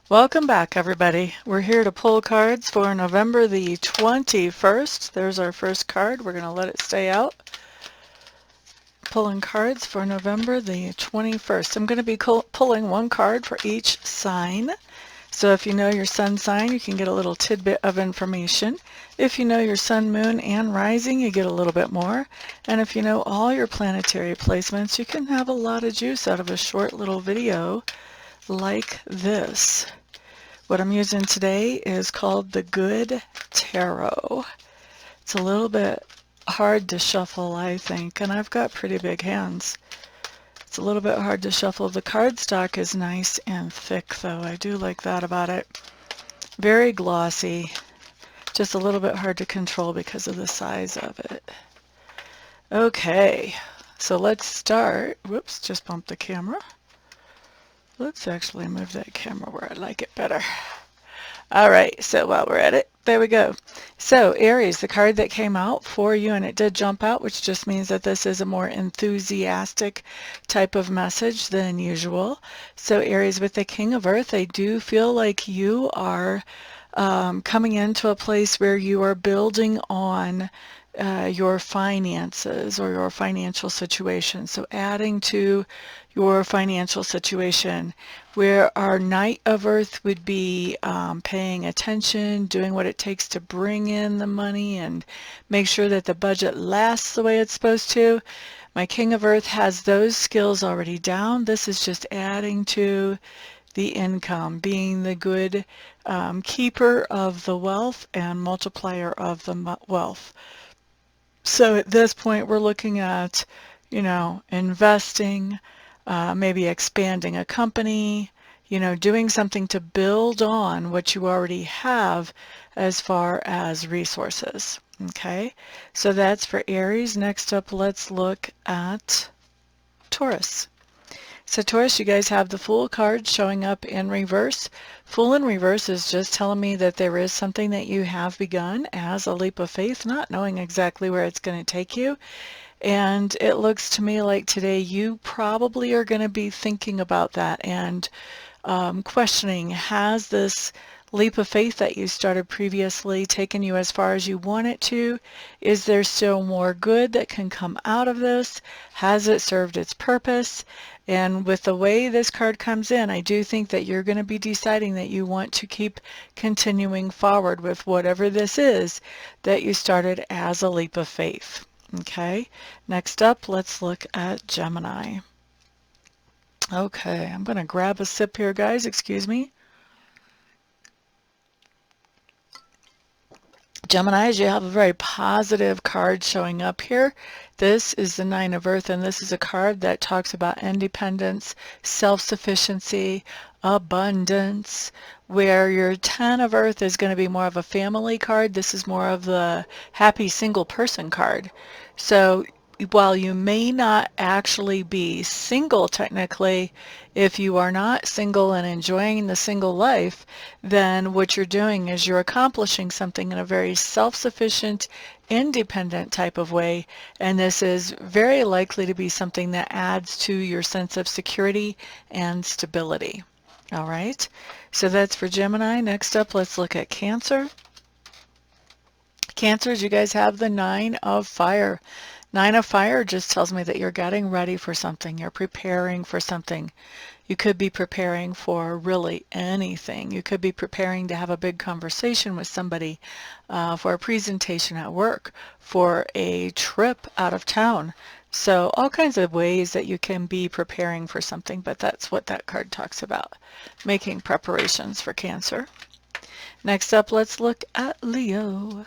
Welcome back, everybody. We're here to pull cards for November the 21st. There's our first card. We're going to let it stay out. Pulling cards for November the 21st. I'm going to be pulling one card for each sign. So if you know your sun sign, you can get a little tidbit of information. If you know your sun, moon, and rising, you get a little bit more. And if you know all your planetary placements, you can have a lot of juice out of a short little video like this. What I'm using today is called the Good Tarot. It's a little bit hard to shuffle, I think, and I've got pretty big hands. It's a little bit hard to shuffle. The cardstock is nice and thick, though. I do like that about it. Very glossy. Just a little bit hard to control because of the size of it. Okay, so let's start. Whoops, just bumped the camera. Let's actually move that camera where I like it better. All right, so while we're at it, there we go. So Aries, the card that came out for you, and it did jump out, which just means that this is a more enthusiastic type of message than usual. So Aries, with the King of Earth, I do feel like you are coming into a place where you are building on your finances or your financial situation. So adding to your financial situation, where our Knight of Earth would be paying attention, doing what it takes to bring in the money and make sure that the budget lasts the way it's supposed to. My King of Earth has those skills already down. This is just adding to the income, being the good keeper of the wealth and multiplier of the wealth. So at this point, we're looking at, investing, maybe expanding a company, doing something to build on what you already have as far as resources. Okay, so that's for Aries. Next up, let's look at Taurus. So Taurus, you guys have the Fool card showing up in reverse. Fool in reverse is just telling me that there is something that you have begun as a leap of faith, not knowing exactly where it's going to take you. And it looks to me like today you probably are going to be thinking about that and questioning, has this leap of faith that you started previously taken you as far as you want it to? Is there still more good that can come out of this? Has it served its purpose? And with the way this card comes in, I do think that you're going to be deciding that you want to keep continuing forward with whatever this is that you started as a leap of faith. Okay, next up, let's look at Gemini. Okay, I'm going to grab a sip here, guys. Excuse me. Geminis, you have a very positive card showing up here. This is the Nine of Earth, and this is a card that talks about independence, self-sufficiency, abundance, where your Ten of Earth is going to be more of a family card. This is more of the happy single person card. So while you may not actually be single technically, if you are not single and enjoying the single life, then what you're doing is you're accomplishing something in a very self-sufficient, independent type of way, and this is very likely to be something that adds to your sense of security and stability. All right, so that's for Gemini. Next up, let's look at Cancer. Cancers, you guys have the Nine of Fire. Nine of Fire just tells me that you're getting ready for something. You're preparing for something. You could be preparing for really anything. You could be preparing to have a big conversation with somebody, for a presentation at work, for a trip out of town. So all kinds of ways that you can be preparing for something, but that's what that card talks about, making preparations for Cancer. Next up, let's look at Leo.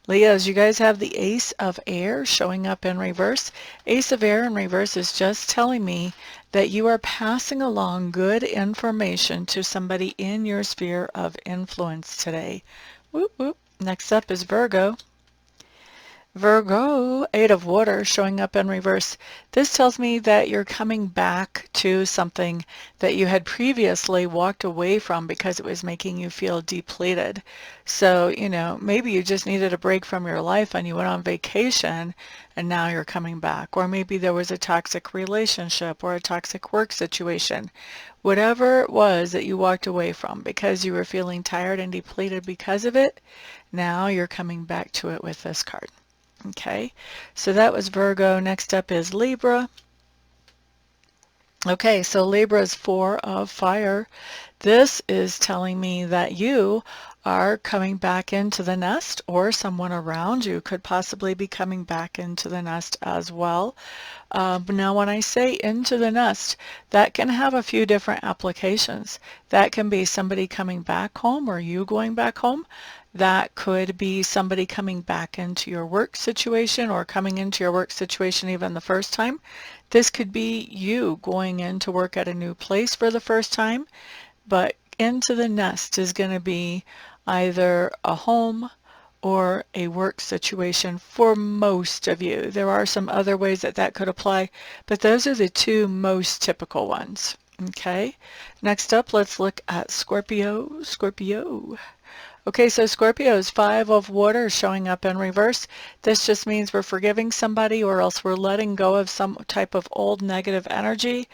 Leos, you guys have the Ace of Air showing up in reverse. Ace of Air in reverse is just telling me that you are passing along good information to somebody in your sphere of influence today. Whoop, whoop. Next up is Virgo. Virgo, Eight of Water showing up in reverse. This tells me that you're coming back to something that you had previously walked away from because it was making you feel depleted. So, maybe you just needed a break from your life and you went on vacation and now you're coming back. Or maybe there was a toxic relationship or a toxic work situation. Whatever it was that you walked away from because you were feeling tired and depleted because of it, now you're coming back to it with this card. Okay, so that was Virgo. Next up is Libra. Okay, so Libra is Four of Fire. This is telling me that you are coming back into the nest, or someone around you could possibly be coming back into the nest as well. But now when I say into the nest, that can have a few different applications. That can be somebody coming back home or you going back home. That could be somebody coming back into your work situation or coming into your work situation even the first time. This could be you going into work at a new place for the first time, but into the nest is going to be either a home or a work situation for most of you. There are some other ways that that could apply, but those are the two most typical ones. Okay, next up, let's look at Scorpio. Okay, so Scorpio is Five of Water showing up in reverse. This just means we're forgiving somebody, or else we're letting go of some type of old negative energy,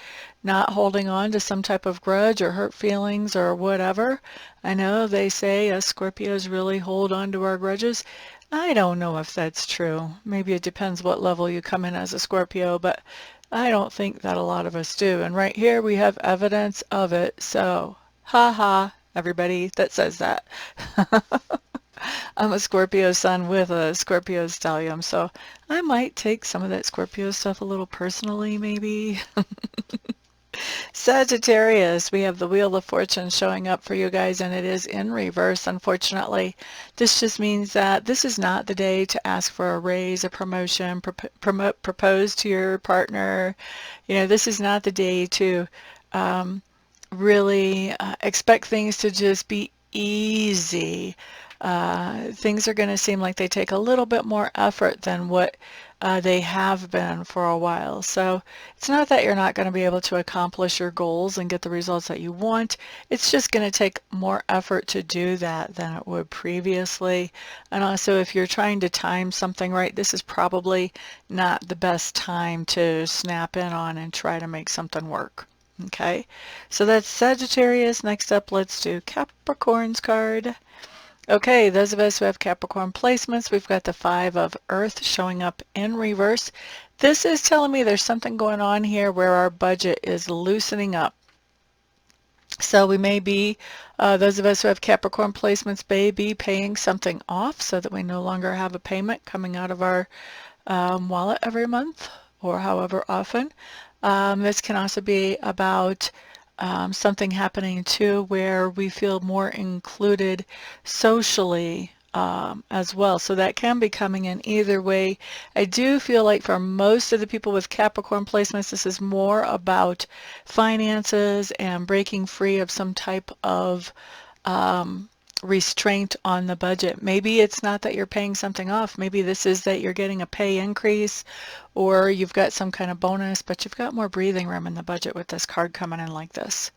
not holding on to some type of grudge or hurt feelings or whatever. I know they say us Scorpios really hold on to our grudges. I don't know if that's true. Maybe it depends what level you come in as a Scorpio, but I don't think that a lot of us do. And right here we have evidence of it. So, ha ha. Everybody that says that. I'm a Scorpio sun with a Scorpio stellium, so I might take some of that Scorpio stuff a little personally, maybe. Sagittarius, we have the Wheel of Fortune showing up for you guys, and it is in reverse, unfortunately. This just means that this is not the day to ask for a raise, a promotion, propose to your partner. This is not the day to really expect things to just be easy. Things are going to seem like they take a little bit more effort than what they have been for a while. So it's not that you're not going to be able to accomplish your goals and get the results that you want. It's just going to take more effort to do that than it would previously. And also, if you're trying to time something right, this is probably not the best time to snap in on and try to make something work. Okay, so that's Sagittarius. Next up, let's do Capricorn's card. Okay, those of us who have Capricorn placements, we've got the Five of Earth showing up in reverse. This is telling me there's something going on here where our budget is loosening up. So we may be, those of us who have Capricorn placements may be paying something off so that we no longer have a payment coming out of our wallet every month or however often. This can also be about something happening too where we feel more included socially as well. So that can be coming in either way. I do feel like for most of the people with Capricorn placements, this is more about finances and breaking free of some type of restraint on the budget. Maybe it's not that you're paying something off. Maybe this is that you're getting a pay increase or you've got some kind of bonus, but you've got more breathing room in the budget with this card coming in like this.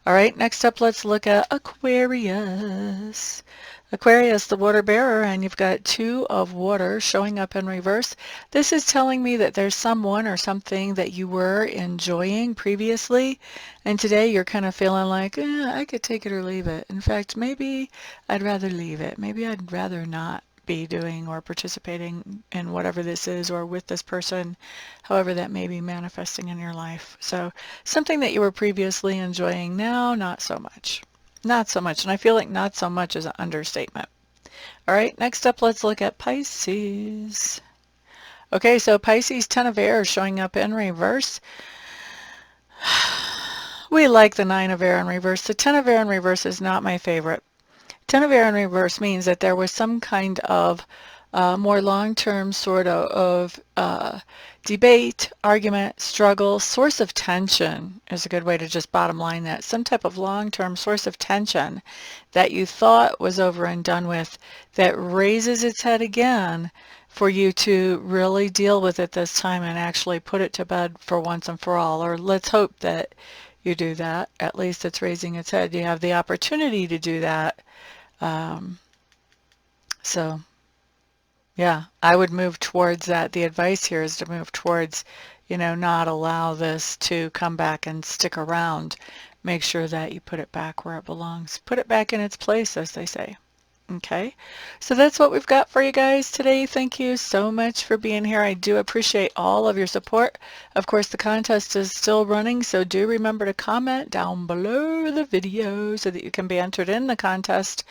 All right, next up, let's look at Aquarius. Aquarius, the water bearer, and you've got Two of Water showing up in reverse. This is telling me that there's someone or something that you were enjoying previously, and today you're kind of feeling like, I could take it or leave it. In fact, maybe I'd rather leave it. Maybe I'd rather not be doing or participating in whatever this is or with this person, however that may be manifesting in your life. So something that you were previously enjoying now, not so much. Not so much. And I feel like not so much is an understatement. All right, next up, let's look at Pisces. Okay, so Pisces, Ten of Air showing up in reverse. We like the Nine of Air in reverse. The Ten of Air in reverse is not my favorite. Ten of Air in reverse means that there was some kind of more long-term sort of debate, argument, struggle, source of tension is a good way to just bottom line that. Some type of long-term source of tension that you thought was over and done with that raises its head again for you to really deal with it this time and actually put it to bed for once and for all. Or let's hope that you do that. At least it's raising its head. You have the opportunity to do that. Um, so, yeah, I would move towards that. The advice here is to move towards, not allow this to come back and stick around. Make sure that you put it back where it belongs. Put it back in its place, as they say. Okay, so that's what we've got for you guys today. Thank you so much for being here. I do appreciate all of your support. Of course, the contest is still running, so do remember to comment down below the video so that you can be entered in the contest.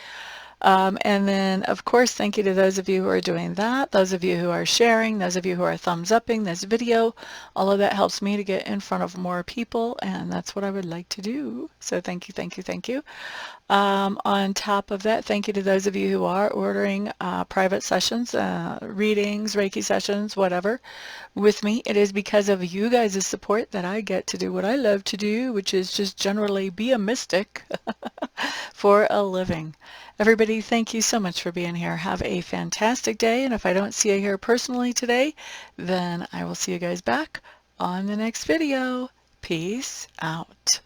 And then, of course, thank you to those of you who are doing that, those of you who are sharing, those of you who are thumbs upping this video. All of that helps me to get in front of more people, and that's what I would like to do. So thank you, thank you, thank you. On top of that, thank you to those of you who are ordering private sessions, readings, Reiki sessions, whatever, with me. It is because of you guys' support that I get to do what I love to do, which is just generally be a mystic for a living. Everybody, thank you so much for being here. Have a fantastic day, and if I don't see you here personally today, then I will see you guys back on the next video. Peace out.